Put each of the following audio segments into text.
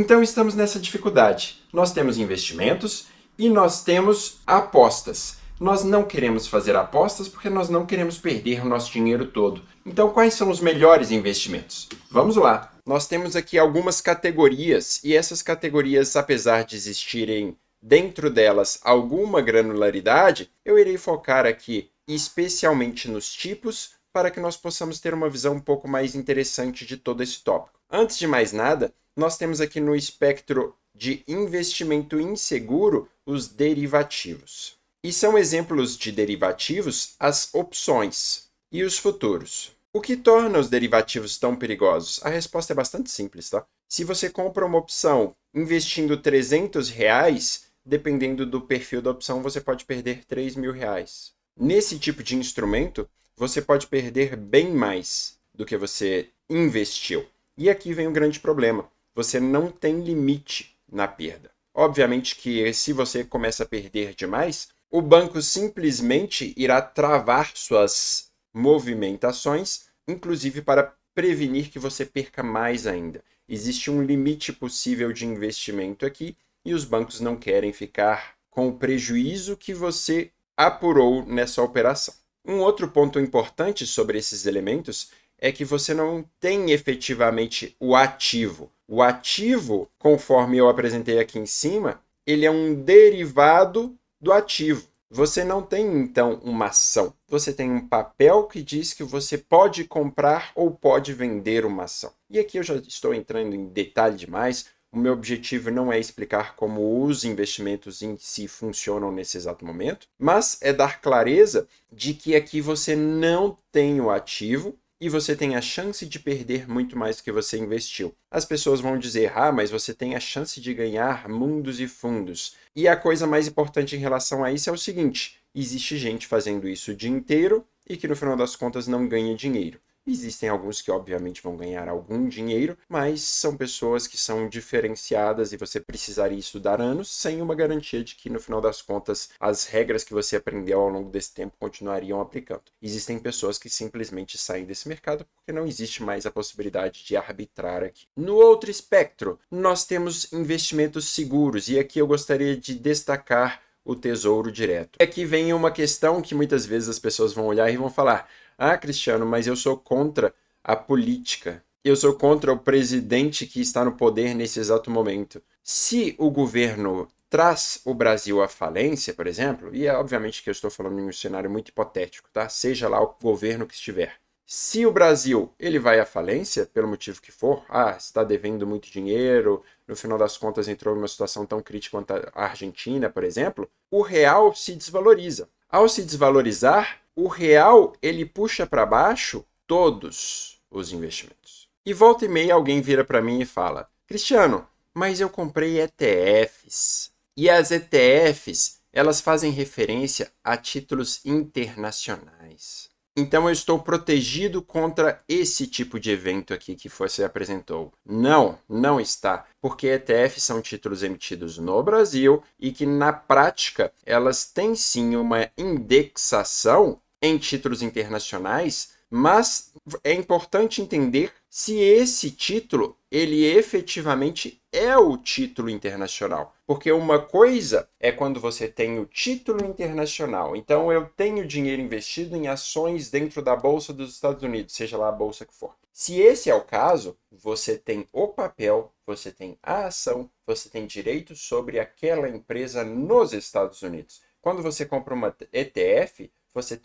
Então estamos nessa dificuldade. Nós temos investimentos e nós temos apostas. Nós não queremos fazer apostas porque nós não queremos perder o nosso dinheiro todo. Então, quais são os melhores investimentos? Vamos lá. Nós temos aqui algumas categorias e essas categorias, apesar de existirem dentro delas alguma granularidade, eu irei focar aqui especialmente nos tipos para que nós possamos ter uma visão um pouco mais interessante de todo esse tópico. Antes de mais nada, nós temos aqui no espectro de investimento inseguro os derivativos. E são exemplos de derivativos as opções e os futuros. O que torna os derivativos tão perigosos? A resposta é bastante simples, tá? Se você compra uma opção investindo R$ 300, dependendo do perfil da opção, você pode perder R$ 3.000. Nesse tipo de instrumento, você pode perder bem mais do que você investiu. E aqui vem um grande problema. Você não tem limite na perda. Obviamente que se você começa a perder demais, o banco simplesmente irá travar suas movimentações, inclusive para prevenir que você perca mais ainda. Existe um limite possível de investimento aqui e os bancos não querem ficar com o prejuízo que você apurou nessa operação. Um outro ponto importante sobre esses elementos é que você não tem efetivamente o ativo. O ativo, conforme eu apresentei aqui em cima, ele é um derivado do ativo. Você não tem, então, uma ação. Você tem um papel que diz que você pode comprar ou pode vender uma ação. E aqui eu já estou entrando em detalhe demais. O meu objetivo não é explicar como os investimentos em si funcionam nesse exato momento, mas é dar clareza de que aqui você não tem o ativo e você tem a chance de perder muito mais do que você investiu. As pessoas vão dizer, mas você tem a chance de ganhar mundos e fundos. E a coisa mais importante em relação a isso é o seguinte, existe gente fazendo isso o dia inteiro e que no final das contas não ganha dinheiro. Existem alguns que obviamente vão ganhar algum dinheiro, mas são pessoas que são diferenciadas e você precisaria estudar anos sem uma garantia de que no final das contas as regras que você aprendeu ao longo desse tempo continuariam aplicando. Existem pessoas que simplesmente saem desse mercado porque não existe mais a possibilidade de arbitrar aqui. No outro espectro, nós temos investimentos seguros e aqui eu gostaria de destacar o Tesouro Direto. Aqui vem uma questão que muitas vezes as pessoas vão olhar e vão falar: Cristiano, mas eu sou contra a política. Eu sou contra o presidente que está no poder nesse exato momento. Se o governo traz o Brasil à falência, por exemplo, e é obviamente que eu estou falando em um cenário muito hipotético, tá? Seja lá o governo que estiver. Se o Brasil ele vai à falência, pelo motivo que for, está devendo muito dinheiro, no final das contas entrou em uma situação tão crítica quanto a Argentina, por exemplo, o real se desvaloriza. Ao se desvalorizar, o real ele puxa para baixo todos os investimentos. E volta e meia alguém vira para mim e fala: Cristiano, mas eu comprei ETFs. E as ETFs, elas fazem referência a títulos internacionais. Então eu estou protegido contra esse tipo de evento aqui que você apresentou. Não, não está, porque ETFs são títulos emitidos no Brasil e que na prática elas têm sim uma indexação em títulos internacionais, mas é importante entender se esse título ele efetivamente é o título internacional. Porque uma coisa é quando você tem o título internacional. Então, eu tenho dinheiro investido em ações dentro da Bolsa dos Estados Unidos, seja lá a bolsa que for. Se esse é o caso, você tem o papel, você tem a ação, você tem direito sobre aquela empresa nos Estados Unidos. Quando você compra uma ETF, você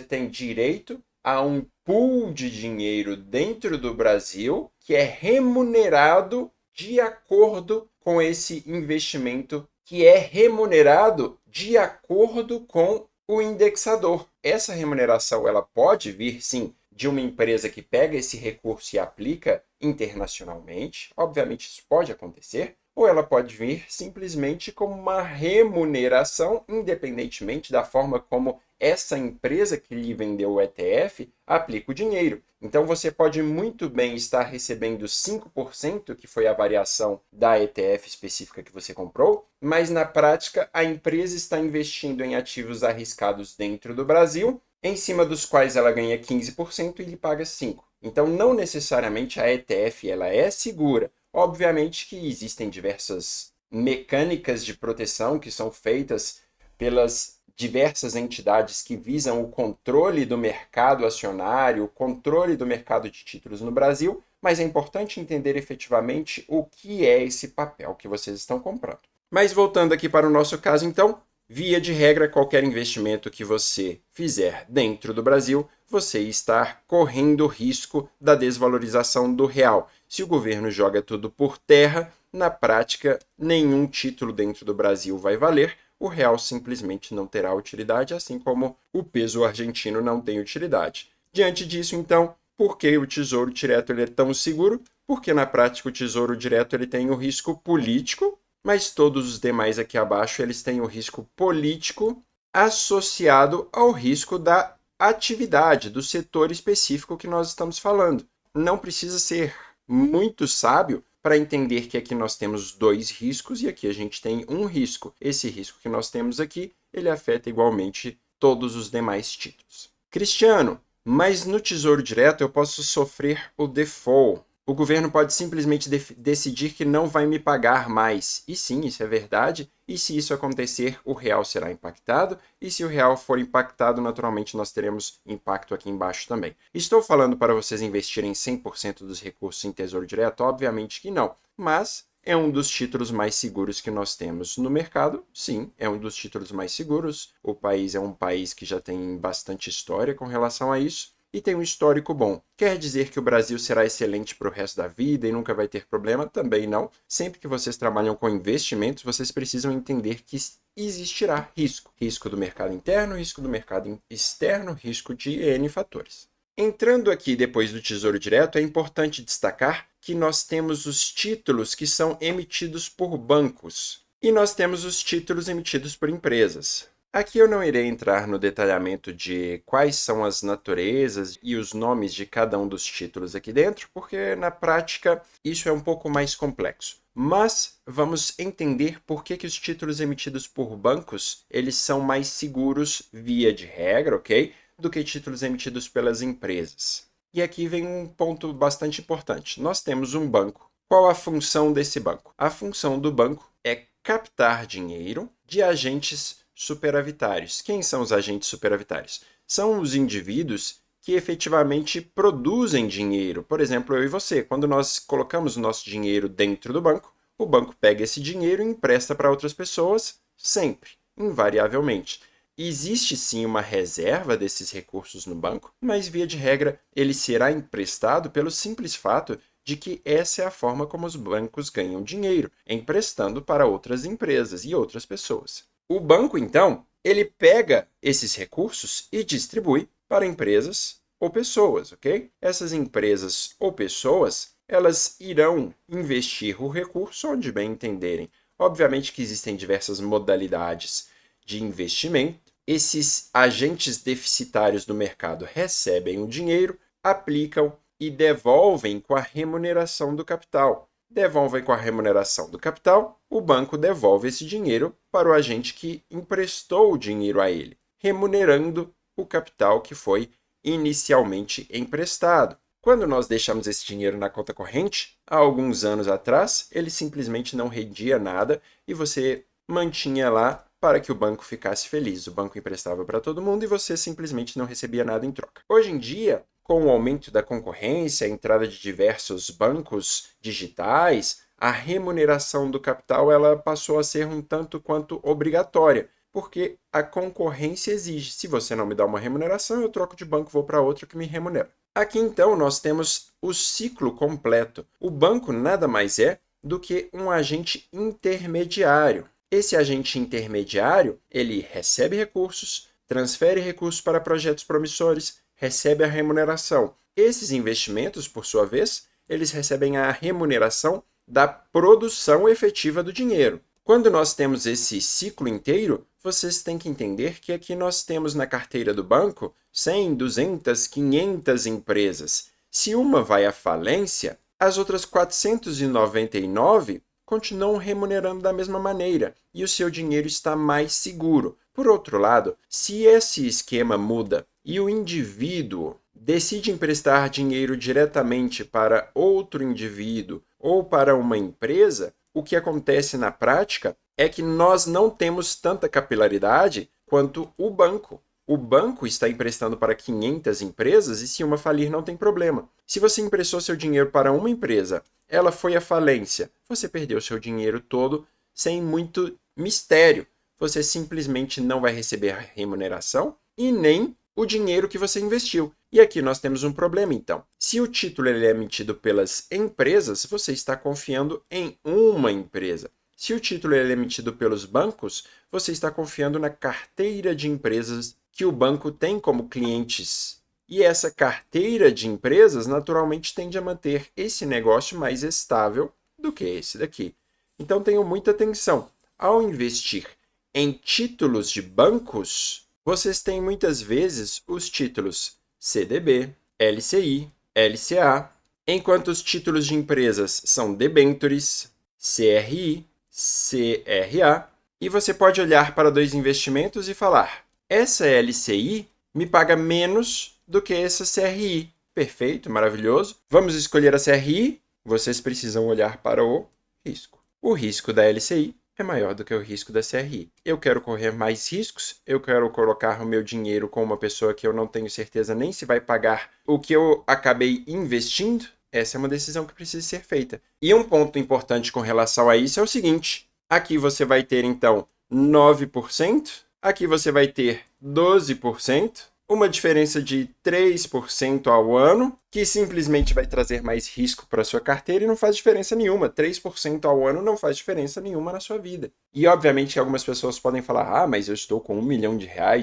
tem direito a um pool de dinheiro dentro do Brasil que é remunerado de acordo com esse investimento, que é remunerado de acordo com o indexador. Essa remuneração ela pode vir, sim, de uma empresa que pega esse recurso e aplica internacionalmente. Obviamente isso pode acontecer. Ou ela pode vir simplesmente como uma remuneração, independentemente da forma como essa empresa que lhe vendeu o ETF aplica o dinheiro. Então, você pode muito bem estar recebendo 5%, que foi a variação da ETF específica que você comprou, mas na prática a empresa está investindo em ativos arriscados dentro do Brasil, em cima dos quais ela ganha 15% e lhe paga 5%. Então, não necessariamente a ETF ela é segura. Obviamente que existem diversas mecânicas de proteção que são feitas pelas diversas entidades que visam o controle do mercado acionário, o controle do mercado de títulos no Brasil, mas é importante entender efetivamente o que é esse papel que vocês estão comprando. Mas voltando aqui para o nosso caso, então, via de regra, qualquer investimento que você fizer dentro do Brasil, você está correndo o risco da desvalorização do real. Se o governo joga tudo por terra, na prática, nenhum título dentro do Brasil vai valer, o real simplesmente não terá utilidade, assim como o peso argentino não tem utilidade. Diante disso, então, por que o Tesouro Direto ele é tão seguro? Porque na prática o Tesouro Direto ele tem o risco político, mas todos os demais aqui abaixo eles têm o risco político associado ao risco da atividade, do setor específico que nós estamos falando. Não precisa ser muito sábio para entender que aqui nós temos dois riscos e aqui a gente tem um risco. Esse risco que nós temos aqui, ele afeta igualmente todos os demais títulos. Cristiano, mas no Tesouro Direto eu posso sofrer o default. O governo pode simplesmente decidir que não vai me pagar mais. E sim, isso é verdade. E se isso acontecer, o real será impactado. E se o real for impactado, naturalmente nós teremos impacto aqui embaixo também. Estou falando para vocês investirem 100% dos recursos em Tesouro Direto? Obviamente que não. Mas é um dos títulos mais seguros que nós temos no mercado. Sim, é um dos títulos mais seguros. O país é um país que já tem bastante história com relação a isso. E tem um histórico bom. Quer dizer que o Brasil será excelente para o resto da vida e nunca vai ter problema? Também não. Sempre que vocês trabalham com investimentos, vocês precisam entender que existirá risco. Risco do mercado interno, risco do mercado externo, risco de N fatores. Entrando aqui depois do Tesouro Direto, é importante destacar que nós temos os títulos que são emitidos por bancos e nós temos os títulos emitidos por empresas. Aqui eu não irei entrar no detalhamento de quais são as naturezas e os nomes de cada um dos títulos aqui dentro, porque na prática isso é um pouco mais complexo. Mas vamos entender por que os títulos emitidos por bancos eles são mais seguros via de regra, ok? Do que títulos emitidos pelas empresas. E aqui vem um ponto bastante importante. Nós temos um banco. Qual a função desse banco? A função do banco é captar dinheiro de agentes superavitários. Quem são os agentes superavitários? São os indivíduos que efetivamente produzem dinheiro. Por exemplo, eu e você. Quando nós colocamos o nosso dinheiro dentro do banco, o banco pega esse dinheiro e empresta para outras pessoas sempre, invariavelmente. Existe sim uma reserva desses recursos no banco, mas via de regra ele será emprestado pelo simples fato de que essa é a forma como os bancos ganham dinheiro, emprestando para outras empresas e outras pessoas. O banco, então, ele pega esses recursos e distribui para empresas ou pessoas, ok? Essas empresas ou pessoas, elas irão investir o recurso onde bem entenderem. Obviamente que existem diversas modalidades de investimento. Esses agentes deficitários do mercado recebem o dinheiro, aplicam e devolvem com a remuneração do capital. Devolvem com a remuneração do capital, o banco devolve esse dinheiro para o agente que emprestou o dinheiro a ele, remunerando o capital que foi inicialmente emprestado. Quando nós deixamos esse dinheiro na conta corrente, há alguns anos atrás, ele simplesmente não rendia nada e você mantinha lá para que o banco ficasse feliz. O banco emprestava para todo mundo e você simplesmente não recebia nada em troca. Hoje em dia, com o aumento da concorrência, a entrada de diversos bancos digitais, a remuneração do capital ela passou a ser um tanto quanto obrigatória, porque a concorrência exige. Se você não me dá uma remuneração, eu troco de banco, vou para outro que me remunera. Aqui, então, nós temos o ciclo completo. O banco nada mais é do que um agente intermediário. Esse agente intermediário, ele recebe recursos, transfere recursos para projetos promissores, recebe a remuneração. Esses investimentos, por sua vez, eles recebem a remuneração da produção efetiva do dinheiro. Quando nós temos esse ciclo inteiro, vocês têm que entender que aqui nós temos na carteira do banco 100, 200, 500 empresas. Se uma vai à falência, as outras 499 continuam remunerando da mesma maneira e o seu dinheiro está mais seguro. Por outro lado, se esse esquema muda e o indivíduo decide emprestar dinheiro diretamente para outro indivíduo ou para uma empresa, o que acontece na prática é que nós não temos tanta capilaridade quanto o banco. O banco está emprestando para 500 empresas e se uma falir não tem problema. Se você emprestou seu dinheiro para uma empresa, ela foi à falência, você perdeu seu dinheiro todo sem muito mistério. Você simplesmente não vai receber a remuneração e nem o dinheiro que você investiu. E aqui nós temos um problema, então. Se o título ele é emitido pelas empresas, você está confiando em uma empresa. Se o título ele é emitido pelos bancos, você está confiando na carteira de empresas que o banco tem como clientes. E essa carteira de empresas, naturalmente, tende a manter esse negócio mais estável do que esse daqui. Então, tenham muita atenção. Ao investir em títulos de bancos, vocês têm muitas vezes os títulos CDB, LCI, LCA, enquanto os títulos de empresas são debentures, CRI, CRA, e você pode olhar para dois investimentos e falar: essa LCI me paga menos do que essa CRI. Perfeito, maravilhoso. Vamos escolher a CRI. Vocês precisam olhar para o risco. O risco da LCI é maior do que o risco da CRI. Eu quero correr mais riscos, eu quero colocar o meu dinheiro com uma pessoa que eu não tenho certeza nem se vai pagar o que eu acabei investindo. Essa é uma decisão que precisa ser feita. E um ponto importante com relação a isso é o seguinte: aqui você vai ter, então, 9%, aqui você vai ter 12%, uma diferença de 3% ao ano, que simplesmente vai trazer mais risco para a sua carteira e não faz diferença nenhuma. 3% ao ano não faz diferença nenhuma na sua vida. E, obviamente, algumas pessoas podem falar: mas eu estou com R$1 milhão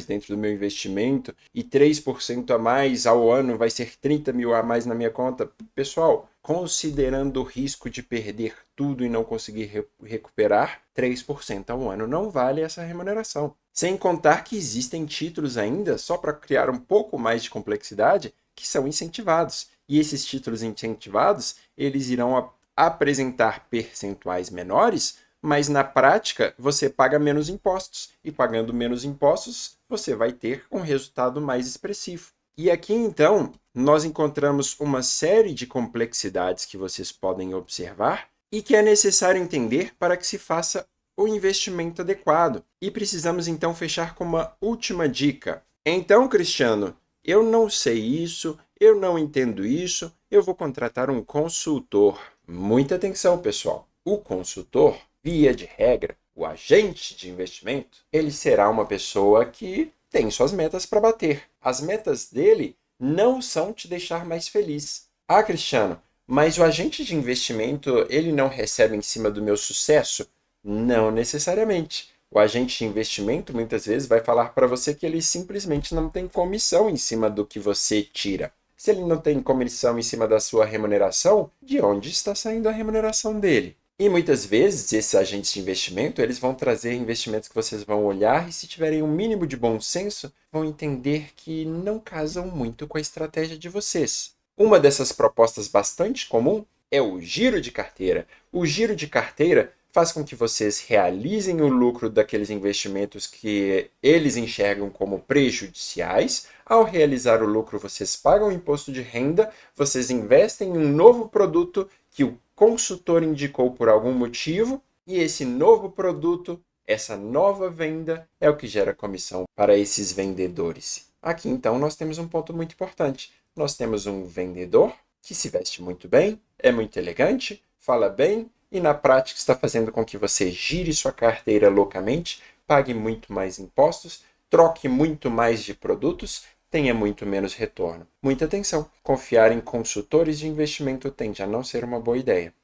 dentro do meu investimento e 3% a mais ao ano vai ser 30 mil a mais na minha conta. Pessoal, considerando o risco de perder tudo e não conseguir recuperar, 3% ao ano não vale essa remuneração. Sem contar que existem títulos ainda, só para criar um pouco mais de complexidade, que são incentivados. E esses títulos incentivados, eles irão apresentar percentuais menores, mas na prática você paga menos impostos. E pagando menos impostos, você vai ter um resultado mais expressivo. E aqui, então, nós encontramos uma série de complexidades que vocês podem observar e que é necessário entender para que se faça o investimento adequado. E precisamos, então, fechar com uma última dica. Então, Cristiano, eu não sei isso, eu não entendo isso, eu vou contratar um consultor. Muita atenção, pessoal. O consultor, via de regra, o agente de investimento, ele será uma pessoa que tem suas metas para bater. As metas dele não são te deixar mais feliz. Ah, Cristiano, mas o agente de investimento, ele não recebe em cima do meu sucesso? Não necessariamente. O agente de investimento muitas vezes vai falar para você que ele simplesmente não tem comissão em cima do que você tira. Se ele não tem comissão em cima da sua remuneração, de onde está saindo a remuneração dele? E muitas vezes esses agentes de investimento, eles vão trazer investimentos que vocês vão olhar e se tiverem um mínimo de bom senso, vão entender que não casam muito com a estratégia de vocês. Uma dessas propostas bastante comum é o giro de carteira. O giro de carteira faz com que vocês realizem o lucro daqueles investimentos que eles enxergam como prejudiciais. Ao realizar o lucro, vocês pagam o imposto de renda, vocês investem em um novo produto que o consultor indicou por algum motivo, e esse novo produto, essa nova venda, é o que gera comissão para esses vendedores. Aqui, então, nós temos um ponto muito importante. Nós temos um vendedor que se veste muito bem, é muito elegante, fala bem, e na prática está fazendo com que você gire sua carteira loucamente, pague muito mais impostos, troque muito mais de produtos, tenha muito menos retorno. Muita atenção! Confiar em consultores de investimento tende a não ser uma boa ideia.